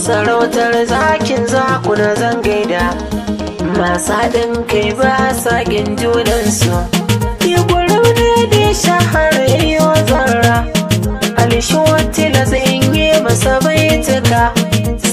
Masarautar zakin zakuna zan gaida, masu haɗin kai ba sa ƙin junansu. Yi gurau ne da shahara yiwo zarra, alishwatila zan yi masa baituka.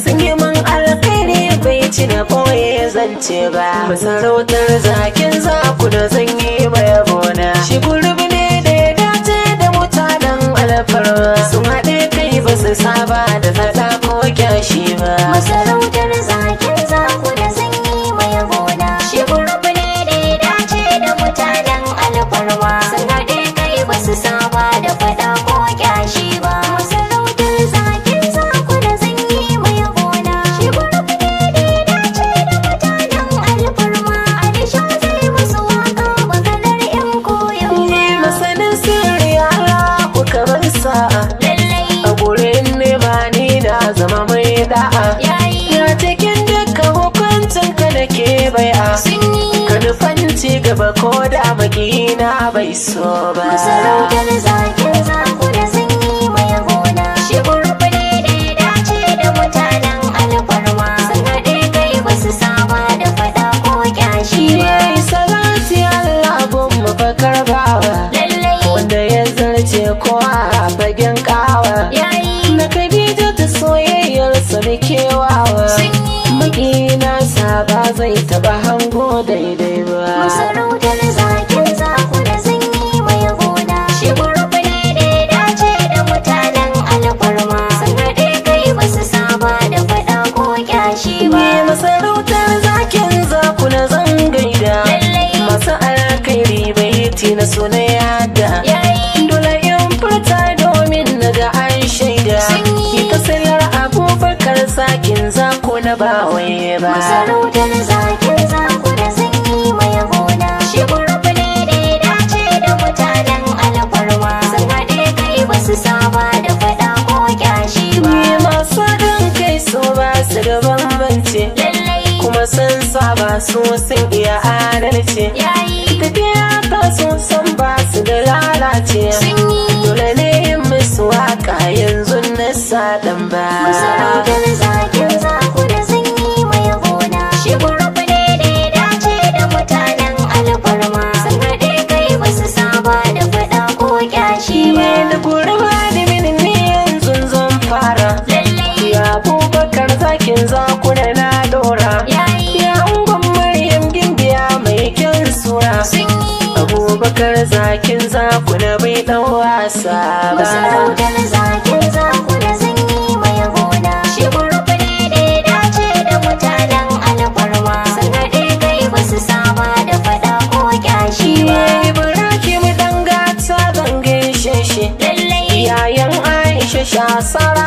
Sun yi min alkhairi bai ci na boye zance ba. Masarautar zakin zakuna zan yi mai bona. Shi gurbi ne da ya dace da mutanen alfarma, sun haɗe kai ba su saba da faɗa ko kyashi ba. Masarautar zakin zakuna zan yi mai bona. Shi gurbi ne da ya dace da mutanen alfarma, sun haɗe kai ba su saba da faɗa ko kyashi ba. Masarautar zakin zakuna zan yi mai bona. Shi gurbi ne da ya dace da mutanen alfarma, Alisha zai musu waka maganar yan koyo. Masanin sirri Allah ku kamar sa'a, a gurin ne ba ni da zama mai da'a. Ya cikin dukkan hukuncin ka da ke bai'a, ka nufanci gaba ko da makina bai so ba. Masarautar zakin zakuna zan yi mai bona. Shi gurbi ne da ya dace da mutanen alfarma, sun haɗe kai ba su saba da faɗa ko kyashi ba. Yayi salati Allah gun mafakar bawa, wanda ya zarce kowa a fagen kawa. Na Khadija ta soyayyarsa da kewawa, makina sa ba zai taba hango daidai ba. Masarautar zakin zakuna zan yi mai bona. Shi gurbi ne da ya dace da mutanen alfarma, sun haɗe kai ba su saba da faɗa ko kyashi ba. Masarautar zakin zakuna zan gaida, masu alkhairi baiti na suna yada. Dole in furta domin naga an shaida, ki kasilar Abubakar zakin zakuna ba waye ba. Masarautar zakin zakuna zan yi mai bona. Shi gurbi ne da ya dace da mutanen alfarma, sun haɗe kai ba su saba da faɗa ko kyashi ba. Masu haɗin kai so ba su da bambanci, kuma sun saba su sun iya adalci. Tafiya ta sun san ba su da lalace, dole ne yin musu waka yanzu na saɗan ba. Masarautar zakin zakuna zan yi mai bona. Shi gurbi ne da ya dace da mutanen alfarma, sun haɗe kai ba su saba da faɗa ko kyashi ba. Da gurba da mini ne yanzu zan fara, ya Abubakar zakin zakuna na dora. Ya ungon Maryam gimbiya mai kyan sura, Abubakar zakin zakuna bai ɗan wasa ba. Masarautar zakin zakuna zan yi mai bona. Shi gurbi ne da ya dace da mutanen alfarma, sun haɗe kai ba su saba da faɗa ko kyashi ba. Ibrahim ɗan gata zan gaishe shi, yayan Aisha shasara